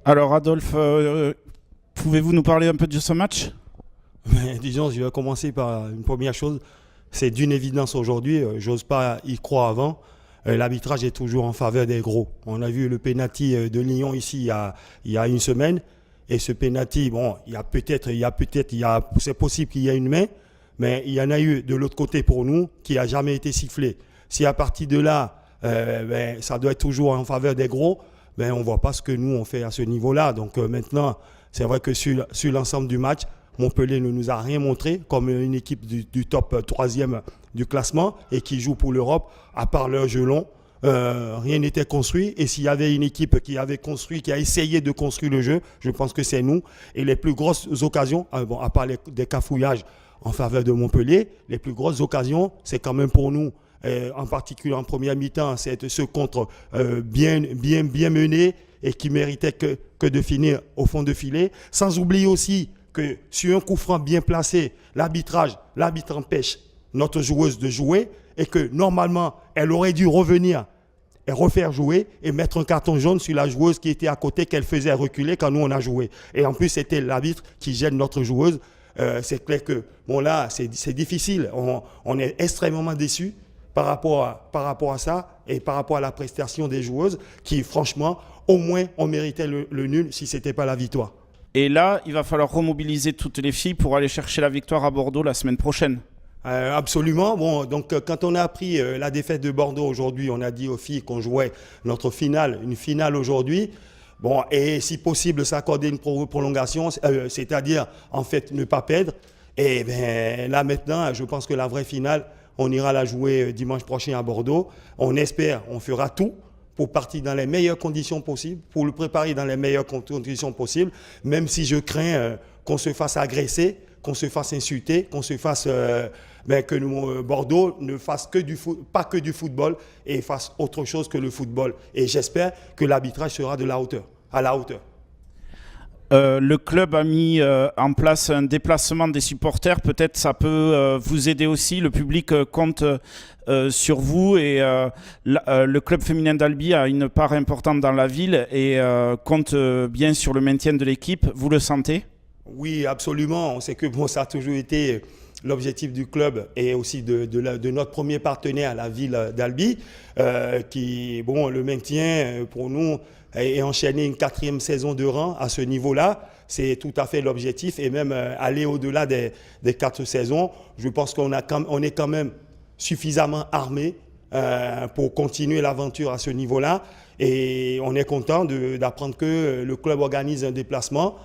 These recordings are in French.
Alors Adolphe, pouvez-vous nous parler un peu de ce match? Disons, je vais commencer par une première chose. C'est d'une évidence aujourd'hui, j'ose pas y croire avant. L'arbitrage est toujours en faveur des gros. On a vu le pénalty de Lyon ici il y a une semaine. Et ce pénalty, bon, c'est possible qu'il y ait une main, mais il y en a eu de l'autre côté pour nous qui n'a jamais été sifflé. Si à partir de là, ça doit être toujours en faveur des gros, on ne voit pas ce que nous on fait à ce niveau-là. Donc maintenant, c'est vrai que sur l'ensemble du match, Montpellier ne nous a rien montré comme une équipe du top 3e du classement et qui joue pour l'Europe, à part leur jeu long. Rien n'était construit. Et s'il y avait une équipe qui avait construit, qui a essayé de construire le jeu, je pense que c'est nous. Et les plus grosses occasions, à part des cafouillages en faveur de Montpellier, les plus grosses occasions, c'est quand même pour nous. En particulier en première mi-temps, c'est ce contre bien mené et qui méritait que de finir au fond de filet. Sans oublier aussi que sur un coup franc bien placé, l'arbitre empêche notre joueuse de jouer et que normalement, elle aurait dû revenir et refaire jouer et mettre un carton jaune sur la joueuse qui était à côté, qu'elle faisait reculer quand nous, on a joué. Et en plus, c'était l'arbitre qui gêne notre joueuse. C'est clair que, bon là, c'est difficile. On est extrêmement déçus par rapport à ça et par rapport à la prestation des joueuses qui, franchement, au moins, on méritait le nul si ce n'était pas la victoire. Et là, il va falloir remobiliser toutes les filles pour aller chercher la victoire à Bordeaux la semaine prochaine. Absolument. Bon, donc quand on a appris la défaite de Bordeaux aujourd'hui, on a dit aux filles qu'on jouait une finale aujourd'hui. Bon, et si possible, s'accorder une prolongation, c'est-à-dire en fait ne pas perdre. Et là maintenant, je pense que la vraie finale, on ira la jouer dimanche prochain à Bordeaux. On espère, on fera tout pour partir dans les meilleures conditions possibles, pour le préparer dans les meilleures conditions possibles, même si je crains qu'on se fasse agresser, qu'on se fasse insulter, qu'on se fasse que Bordeaux ne fasse pas que du football et fasse autre chose que le football. Et j'espère que l'arbitrage sera à la hauteur. Le club a mis en place un déplacement des supporters. Peut-être ça peut vous aider aussi. Le public compte sur vous et le club féminin d'Albi a une part importante dans la ville et compte bien sur le maintien de l'équipe. Vous le sentez ? Oui, absolument. On sait que ça a toujours été l'objectif du club et aussi de notre premier partenaire, la ville d'Albi, le maintien pour nous et enchaîner une 4e saison de rang à ce niveau-là, c'est tout à fait l'objectif et même aller au-delà des 4 saisons. Je pense qu'on est quand même suffisamment armé pour continuer l'aventure à ce niveau-là et on est content d'apprendre que le club organise un déplacement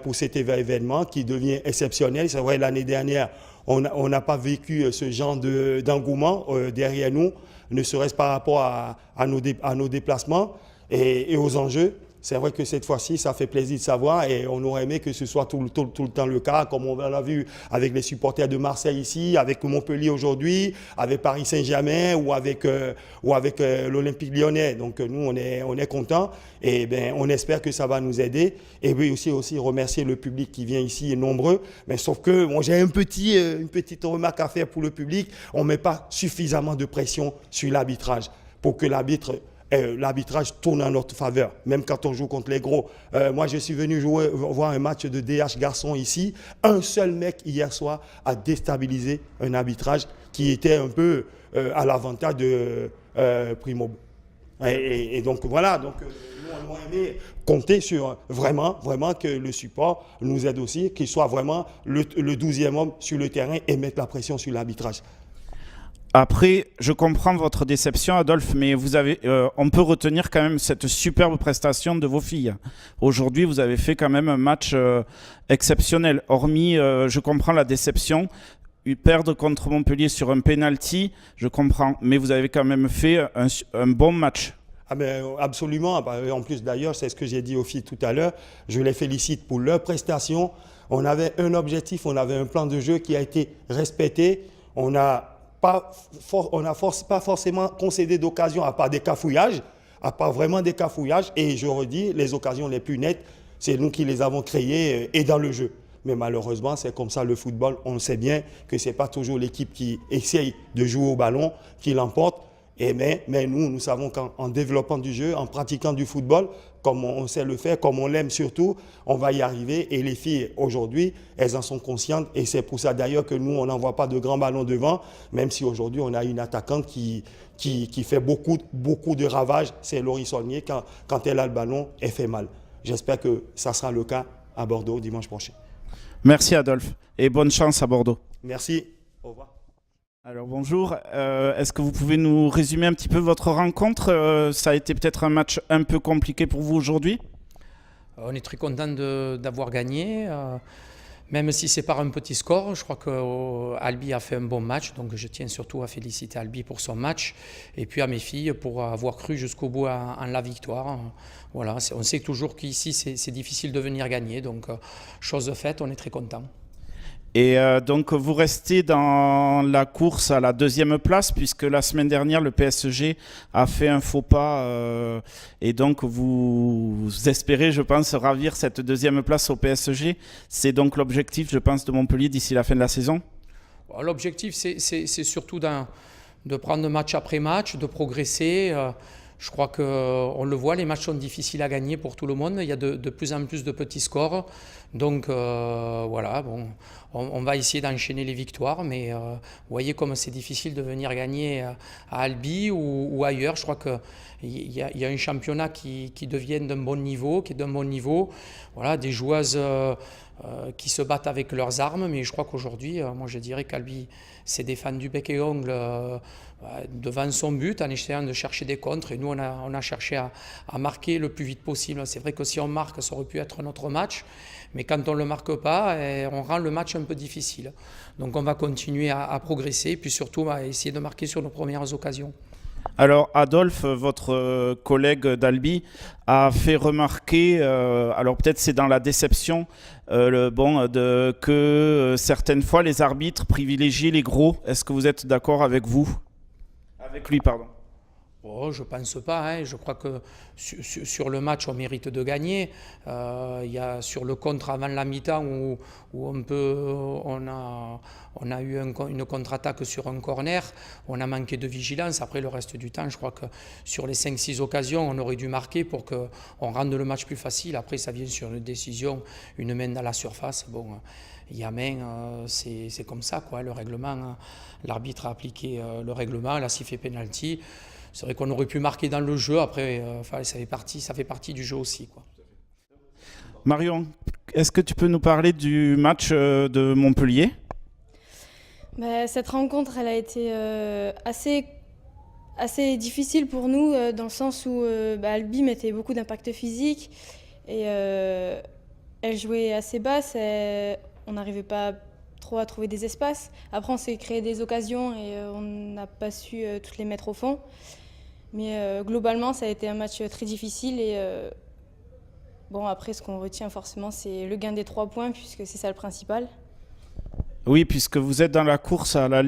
pour cet événement qui devient exceptionnel. C'est vrai, l'année dernière, on n'a pas vécu ce genre d'engouement derrière nous, ne serait-ce par rapport à nos déplacements et aux enjeux. C'est vrai que cette fois-ci, ça fait plaisir de savoir et on aurait aimé que ce soit tout le temps le cas, comme on l'a vu avec les supporters de Marseille ici, avec Montpellier aujourd'hui, avec Paris Saint-Germain ou avec l'Olympique Lyonnais. Donc nous, on est contents et on espère que ça va nous aider. Et puis aussi remercier le public qui vient ici, nombreux. Mais sauf que j'ai une petite remarque à faire pour le public. On ne met pas suffisamment de pression sur l'arbitrage pour que l'arbitrage tourne en notre faveur, même quand on joue contre les gros. Moi, je suis venu voir un match de DH garçon ici. Un seul mec, hier soir, a déstabilisé un arbitrage qui était un peu à l'avantage de Primo. Et donc, voilà. Donc, nous, on aurait aimé compter sur vraiment que le support nous aide aussi, qu'il soit vraiment le 12e homme sur le terrain et mettre la pression sur l'arbitrage. Après, je comprends votre déception, Adolphe, mais on peut retenir quand même cette superbe prestation de vos filles. Aujourd'hui, vous avez fait quand même un match exceptionnel. Hormis, je comprends la déception, perdre contre Montpellier sur un penalty, je comprends, mais vous avez quand même fait un bon match. Absolument. En plus, d'ailleurs, c'est ce que j'ai dit aux filles tout à l'heure. Je les félicite pour leur prestation. On avait un objectif, on avait un plan de jeu qui a été respecté. On n'a pas forcément concédé d'occasion, à part vraiment des cafouillages. Et je redis, les occasions les plus nettes, c'est nous qui les avons créées et dans le jeu. Mais malheureusement, c'est comme ça le football. On sait bien que ce n'est pas toujours l'équipe qui essaye de jouer au ballon qui l'emporte. Mais nous savons qu'en développant du jeu, en pratiquant du football, comme on sait le faire, comme on l'aime surtout, on va y arriver. Et les filles, aujourd'hui, elles en sont conscientes. Et c'est pour ça d'ailleurs que nous, on n'envoie pas de grands ballons devant, même si aujourd'hui, on a une attaquante qui fait beaucoup de ravages. C'est Laurie Saulnier. Quand elle a le ballon, elle fait mal. J'espère que ça sera le cas à Bordeaux dimanche prochain. Merci Adolphe et bonne chance à Bordeaux. Merci. Au revoir. Alors bonjour, est-ce que vous pouvez nous résumer un petit peu votre rencontre? Ça a été peut-être un match un peu compliqué pour vous aujourd'hui? On est très content d'avoir gagné, même si c'est par un petit score. Je crois qu'Albi a fait un bon match, donc je tiens surtout à féliciter Albi pour son match et puis à mes filles pour avoir cru jusqu'au bout en la victoire. Voilà, on sait toujours qu'ici c'est difficile de venir gagner, donc chose faite, on est très content. Et donc vous restez dans la course à la deuxième place puisque la semaine dernière le PSG a fait un faux pas et donc vous espérez, je pense, ravir cette deuxième place au PSG. C'est donc l'objectif, je pense, de Montpellier d'ici la fin de la saison? L'objectif, c'est surtout de prendre match après match, de progresser. Je crois qu'on le voit, les matchs sont difficiles à gagner pour tout le monde. Il y a de plus en plus de petits scores. Donc voilà, bon, on va essayer d'enchaîner les victoires. Mais vous voyez comme c'est difficile de venir gagner à Albi ou ailleurs. Je crois qu'il y a un championnat qui devient d'un bon niveau, qui est d'un bon niveau. Voilà, des joueuses qui se battent avec leurs armes. Mais je crois qu'aujourd'hui, moi je dirais qu'Albi s'est défendu bec et ongle devant son but en essayant de chercher des contres. Et nous, on a cherché à marquer le plus vite possible. C'est vrai que si on marque, ça aurait pu être notre match. Mais quand on ne le marque pas, on rend le match un peu difficile. Donc on va continuer à progresser et puis surtout à essayer de marquer sur nos premières occasions. Alors Adolphe, votre collègue d'Albi, a fait remarquer, alors peut-être c'est dans la déception, que certaines fois les arbitres privilégient les gros. Est-ce que vous êtes d'accord avec lui, pardon? Oh, je ne pense pas. Hein. Je crois que sur le match, on mérite de gagner. Il y a sur le contre avant la mi-temps où on a eu une contre-attaque sur un corner. On a manqué de vigilance. Après, le reste du temps, je crois que sur les 5-6 occasions, on aurait dû marquer pour qu'on rende le match plus facile. Après, ça vient sur une décision, une main dans la surface. Bon, il y a main, c'est comme ça, quoi. Le règlement, l'arbitre a appliqué le règlement, elle a sifflé pénalty. C'est vrai qu'on aurait pu marquer dans le jeu, après ça fait partie du jeu aussi, quoi. Marion, est-ce que tu peux nous parler du match de Montpellier? Cette rencontre, elle a été assez difficile pour nous, dans le sens où Albi mettait beaucoup d'impact physique et elle jouait assez basse, on n'arrivait pas trop à trouver des espaces. Après, on s'est créé des occasions et on n'a pas su toutes les mettre au fond. Mais globalement, ça a été un match très difficile et bon, après, ce qu'on retient forcément, c'est le gain des 3 points, puisque c'est ça le principal. Oui, puisque vous êtes dans la course à la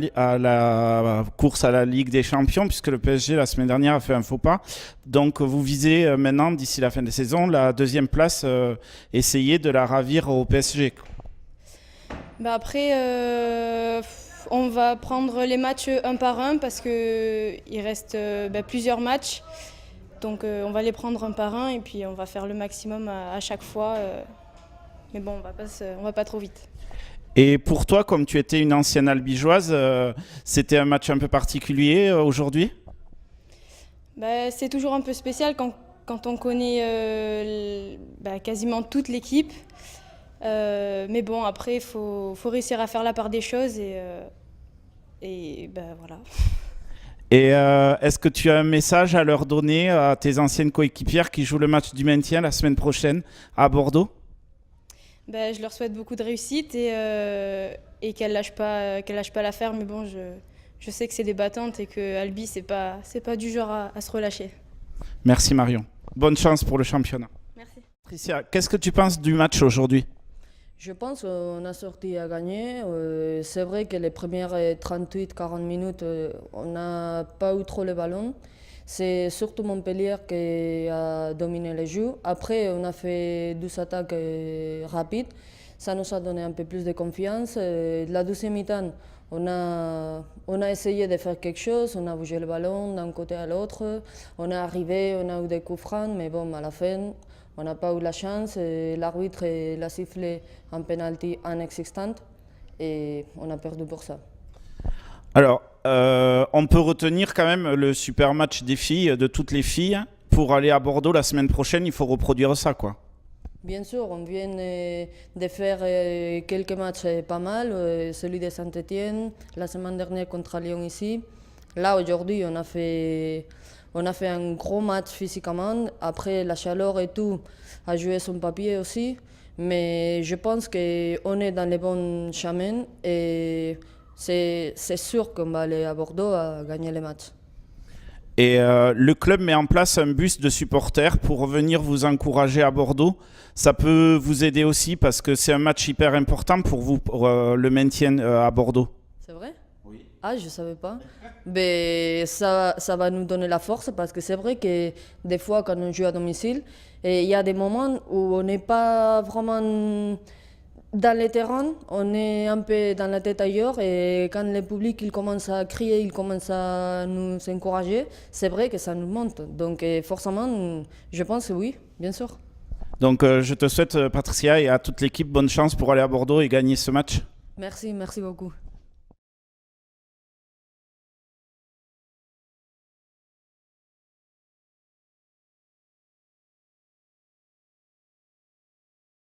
Ligue des Champions, puisque le PSG, la semaine dernière, a fait un faux pas. Donc, vous visez maintenant, d'ici la fin de saison, la deuxième place, essayer de la ravir au PSG. Après, on va prendre les matchs un par un parce qu'il reste plusieurs matchs. Donc on va les prendre un par un et puis on va faire le maximum à chaque fois. Mais bon, on va pas trop vite. Et pour toi, comme tu étais une ancienne albigeoise, c'était un match un peu particulier aujourd'hui? C'est toujours un peu spécial quand on connaît quasiment toute l'équipe. Mais bon, après, il faut réussir à faire la part des choses et voilà. Et est-ce que tu as un message à leur donner à tes anciennes coéquipières qui jouent le match du maintien la semaine prochaine à Bordeaux? Je leur souhaite beaucoup de réussite et qu'elles lâchent pas l'affaire. Mais bon, je sais que c'est des battantes et que Albi, c'est pas du genre à se relâcher. Merci Marion. Bonne chance pour le championnat. Merci. Patricia, qu'est-ce que tu penses du match aujourd'hui? Je pense qu'on a sorti à gagner. C'est vrai que les premières 38-40 minutes, on n'a pas eu trop le ballon. C'est surtout Montpellier qui a dominé le jeu. Après, on a fait 12 attaques rapides. Ça nous a donné un peu plus de confiance. La deuxième mi-temps, On a essayé de faire quelque chose, on a bougé le ballon d'un côté à l'autre, on est arrivé, on a eu des coups francs, mais bon, à la fin, on n'a pas eu la chance. L'arbitre l'a sifflé un penalty inexistant et on a perdu pour ça. Alors, on peut retenir quand même le super match des filles, de toutes les filles. Pour aller à Bordeaux la semaine prochaine, il faut reproduire ça, quoi. Bien sûr, on vient de faire quelques matchs pas mal, celui de Saint-Étienne, la semaine dernière contre Lyon ici. Là, aujourd'hui, on a fait un gros match physiquement. Après, la chaleur et tout a joué son papier aussi. Mais je pense qu'on est dans les bons chemins et c'est sûr qu'on va aller à Bordeaux à gagner les matchs. Et le club met en place un bus de supporters pour venir vous encourager à Bordeaux. Ça peut vous aider aussi parce que c'est un match hyper important pour vous, pour le maintien à Bordeaux. C'est vrai? Oui. Ah, je ne savais pas. Mais ça va nous donner la force parce que c'est vrai que des fois, quand on joue à domicile, il y a des moments où on n'est pas vraiment dans les terrains, on est un peu dans la tête ailleurs et quand le public il commence à crier, il commence à nous encourager, c'est vrai que ça nous monte. Donc forcément, je pense que oui, bien sûr. Donc je te souhaite, Patricia, et à toute l'équipe, bonne chance pour aller à Bordeaux et gagner ce match. Merci beaucoup.